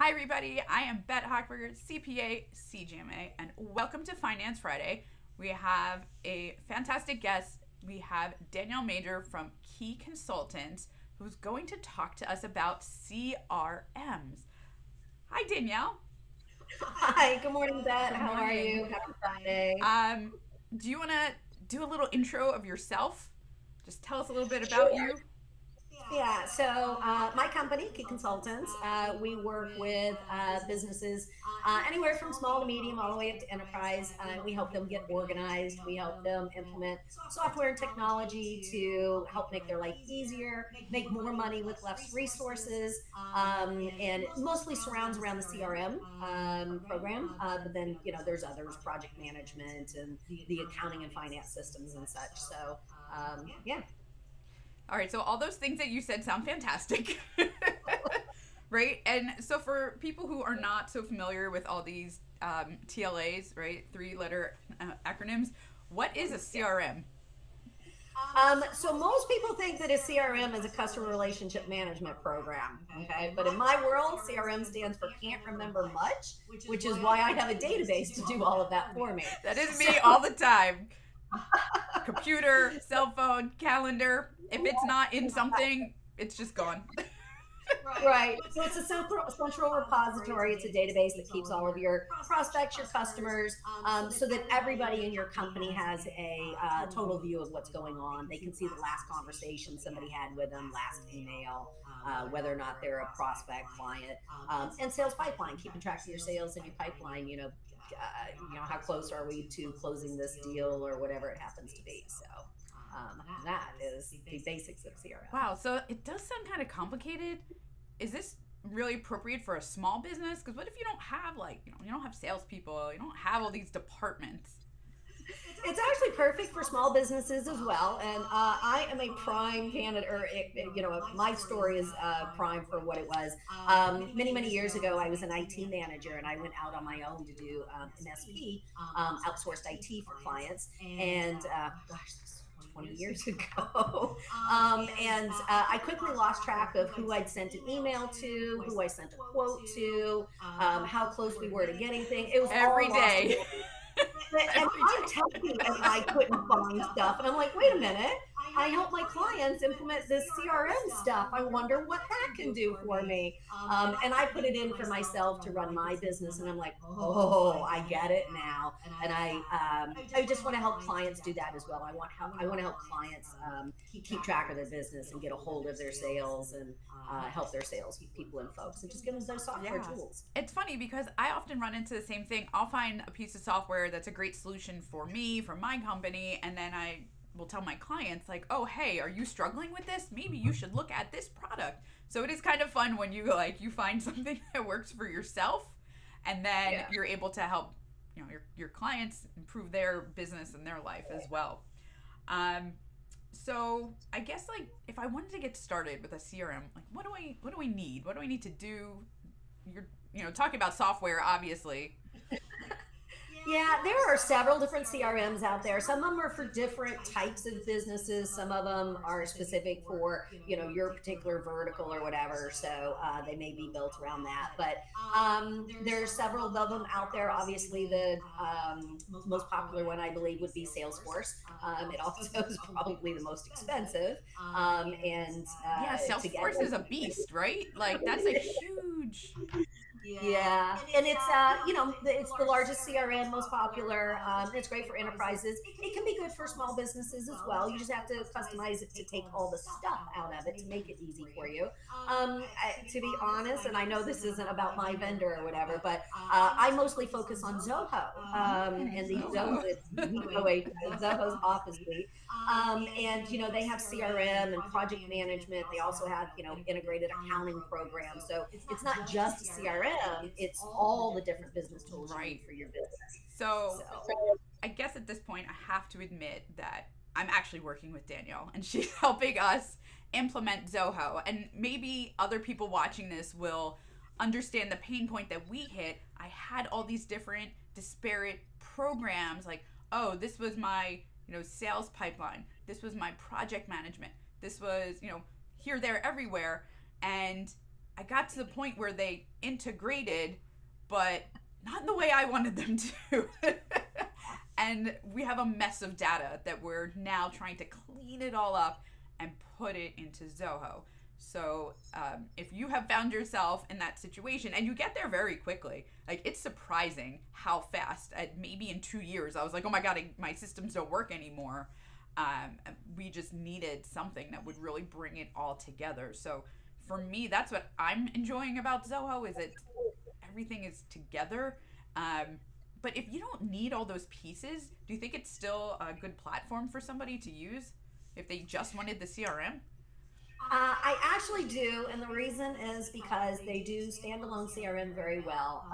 Hi everybody, I am Bette Hochberger, CPA, CGMA, and welcome to Finance Friday. We have a fantastic guest. We have Danielle Major from KiConsultants, who's going to talk to us about CRMs. Hi Danielle. Hi, good morning, Bette. How are you? Happy Friday. Do you want to do a little intro of yourself? Just tell us a little bit about you. Yeah, so my company, KiConsultants, we work with businesses anywhere from small to medium all the way up to enterprise. We help them get organized. We help them implement software and technology to help make their life easier, make more money with less resources, and it mostly surrounds around the CRM program. But then, there's others, project management and the accounting and finance systems and such. So, yeah. All right, so all those things that you said sound fantastic, right? And so for people who are not so familiar with all these TLAs, right, three-letter acronyms, what is a CRM? So most people think that a CRM is a customer relationship management program, okay? But in my world, CRM stands for can't remember much, which is why I have a database to do all of that for me. That is me all the time. Computer, cell phone, calendar. If it's not in something, it's just gone. Right. So it's a central repository. It's a database that keeps all of your prospects, your customers, so that everybody in your company has a total view of what's going on. They can see the last conversation somebody had with them, last email, whether or not they're a prospect, client, and sales pipeline, keeping track of your sales and your pipeline, how close are we to closing this deal or whatever it happens to be. So that is the basics of CRM. Wow, so it does sound kind of complicated. Is this really appropriate for a small business? Because what if you don't have you don't have salespeople, you don't have all these departments? It's actually perfect for small businesses as well. And I am a prime candidate, or my story is prime for what it was. Many years ago, I was an IT manager, and I went out on my own to do MSP, outsourced IT for clients. And gosh, 20 years ago. I quickly lost track of who I'd sent an email to, who I sent a quote to, how close we were to getting things. It was every day. And I'm telling you, and I couldn't find stuff. And I'm like, wait a minute. I help my clients implement this CRM stuff. I wonder what that can do for me. And I put it in for myself to run my business. And I'm like, oh, I get it now. And I just want to help clients do that as well. I want to help clients keep track of their business and get a hold of their sales and help their sales people and folks and just give them those software tools. It's funny because I often run into the same thing. I'll find a piece of software that's a great solution for me, for my company, and then I will tell my clients like, oh, hey, are you struggling with this? Maybe you should look at this product. So it is kind of fun when you find something that works for yourself, and then you're able to help your clients improve their business and their life as well. So I guess if I wanted to get started with a CRM, what do I need? What do I need to do? You're talking about software, obviously. Yeah, there are several different CRMs out there. Some of them are for different types of businesses. Some of them are specific for, your particular vertical or whatever. So they may be built around that. But there's several of them out there. Obviously, the most popular one, I believe, would be Salesforce. It also is probably the most expensive. Salesforce is a beast, right? That's a huge... Yeah, and it's it's the largest CRM, most popular. It's great for enterprises. It can be good for small businesses as well. You just have to customize it to take all the stuff out of it to make it easy for you. To be honest, and I know this isn't about my vendor or whatever, but I mostly focus on Zoho and the Zoho's Office Suite. And they have CRM and project management. They also have integrated accounting programs. So it's not just CRM. It's all the different business tools you need for your business. So I guess at this point, I have to admit that I'm actually working with Danielle, and she's helping us implement Zoho. And maybe other people watching this will understand the pain point that we hit. I had all these different disparate programs, this was my sales pipeline. This was my project management. This was here, there, everywhere. And I got to the point where they integrated, but not in the way I wanted them to. And we have a mess of data that we're now trying to clean it all up and put it into Zoho. So if you have found yourself in that situation, and you get there very quickly, like it's surprising how fast, maybe in 2 years, I was like, oh my God, my systems don't work anymore. We just needed something that would really bring it all together. So for me, that's what I'm enjoying about Zoho, is that everything is together. But if you don't need all those pieces, do you think it's still a good platform for somebody to use if they just wanted the CRM? I actually do, and the reason is because they do standalone CRM very well.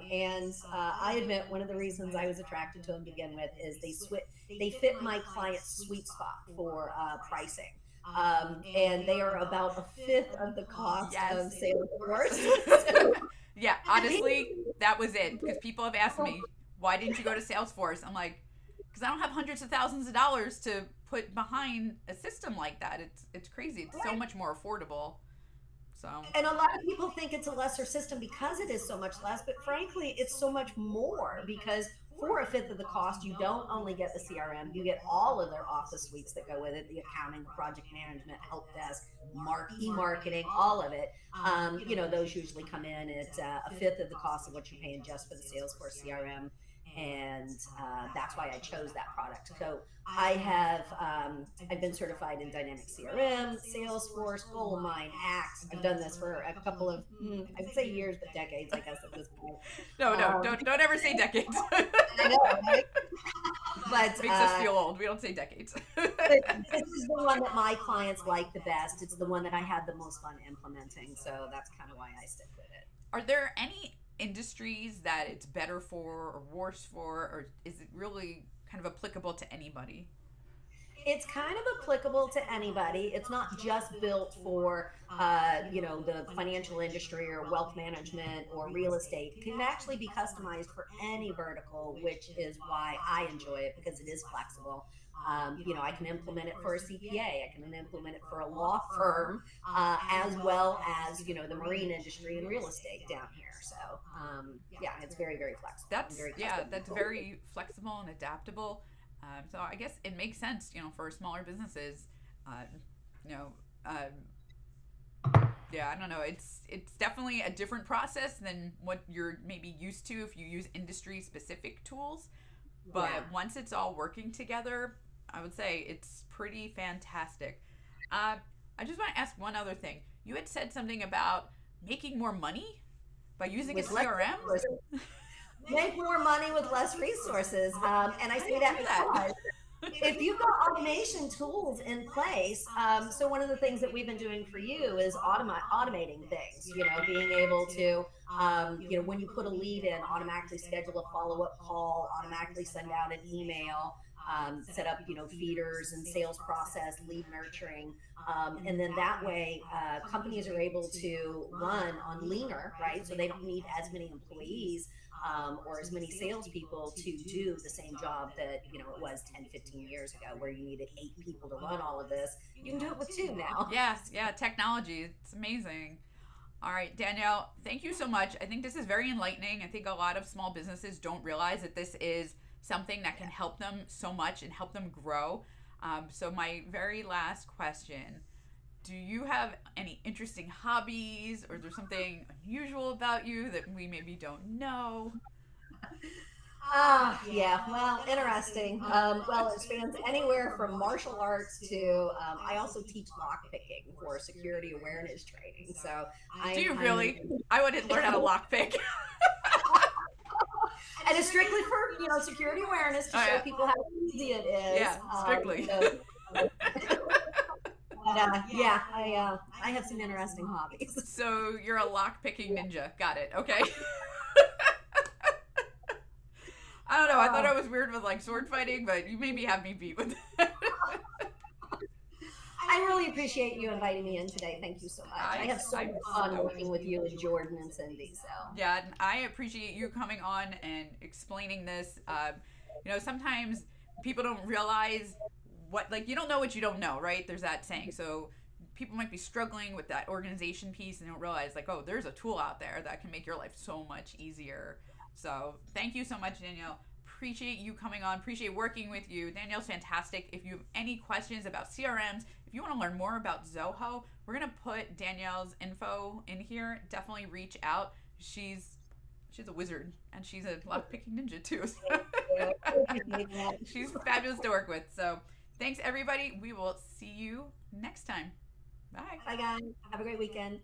And I admit one of the reasons I was attracted to them to begin with is they fit my client's sweet spot for pricing. And they are about a fifth of the cost of Salesforce. Yeah, honestly, that was it. Because people have asked me, why didn't you go to Salesforce? I'm like, because I don't have hundreds of thousands of dollars to put behind a system like that. It's crazy. It's so much more affordable. So. And a lot of people think it's a lesser system because it is so much less, but frankly, it's so much more, because for a fifth of the cost, you don't only get the CRM, you get all of their office suites that go with it, the accounting, the project management, help desk, e-marketing, all of it. Those usually come in at a fifth of the cost of what you're paying just for the Salesforce CRM. And that's why I chose that product. So I have, I've been certified in Dynamic CRM, Salesforce, Goldmine, Axe. I've done this for a couple of, I would say years, but decades, I guess, at this point. No, don't ever say decades. I know, right? But it makes us feel old. We don't say decades. This is the one that my clients like the best. It's the one that I had the most fun implementing. So that's kind of why I stick with it. Are there any industries that it's better for or worse for, or is it really kind of applicable to anybody? It's kind of applicable to anybody. It's not just built for the financial industry or wealth management or real estate. It can actually be customized for any vertical, which is why I enjoy it, because it is flexible. I can implement it for a CPA. I can implement it for a law firm, as well as, the marine industry and real estate down here. So, it's very, very flexible. That's very flexible and adaptable. So I guess it makes sense, for smaller businesses, I don't know. It's definitely a different process than what you're maybe used to if you use industry specific tools. But once it's all working together, I would say it's pretty fantastic. I just want to ask one other thing. You had said something about making more money by using a CRM? Make more money with less resources. And I say that because if you've got automation tools in place, so one of the things that we've been doing for you is automating things, being able to, when you put a lead in, automatically schedule a follow-up call, automatically send out an email, set up, feeders and sales process, lead nurturing. And then that way, companies are able to run on leaner, right? So they don't need as many employees or as many salespeople to do the same job that, it was 10, 15 years ago, where you needed 8 people to run all of this. You can do it with 2 now. Yes. Yeah. Technology. It's amazing. All right, Danielle, thank you so much. I think this is very enlightening. I think a lot of small businesses don't realize that this is something that can help them so much and help them grow. So my very last question, do you have any interesting hobbies, or is there something unusual about you that we maybe don't know? Well, interesting. Well, it spans anywhere from martial arts to, I also teach lockpicking for security awareness training. So do you really? I would learn how to lockpick. And it's strictly for, security awareness to show people how easy it is. Yeah, strictly. I have some interesting hobbies. So you're a lock-picking ninja. Got it. Okay. I don't know. I thought I was weird with sword fighting, but you maybe have me beat with that. I really appreciate you inviting me in today. Thank you so much. I have so much fun working with you and Jordan and Cindy. So yeah, I appreciate you coming on and explaining this. Sometimes people don't realize you don't know what you don't know, right? There's that saying. So people might be struggling with that organization piece and don't realize like, oh, there's a tool out there that can make your life so much easier. So thank you so much, Danielle. Appreciate you coming on. Appreciate working with you. Danielle's fantastic. If you have any questions about CRMs, if you want to learn more about Zoho, we're going to put Danielle's info in here. Definitely reach out. She's a wizard, and she's a lockpicking ninja too. So she's fabulous to work with. So thanks, everybody. We will see you next time. Bye. Bye, guys. Have a great weekend.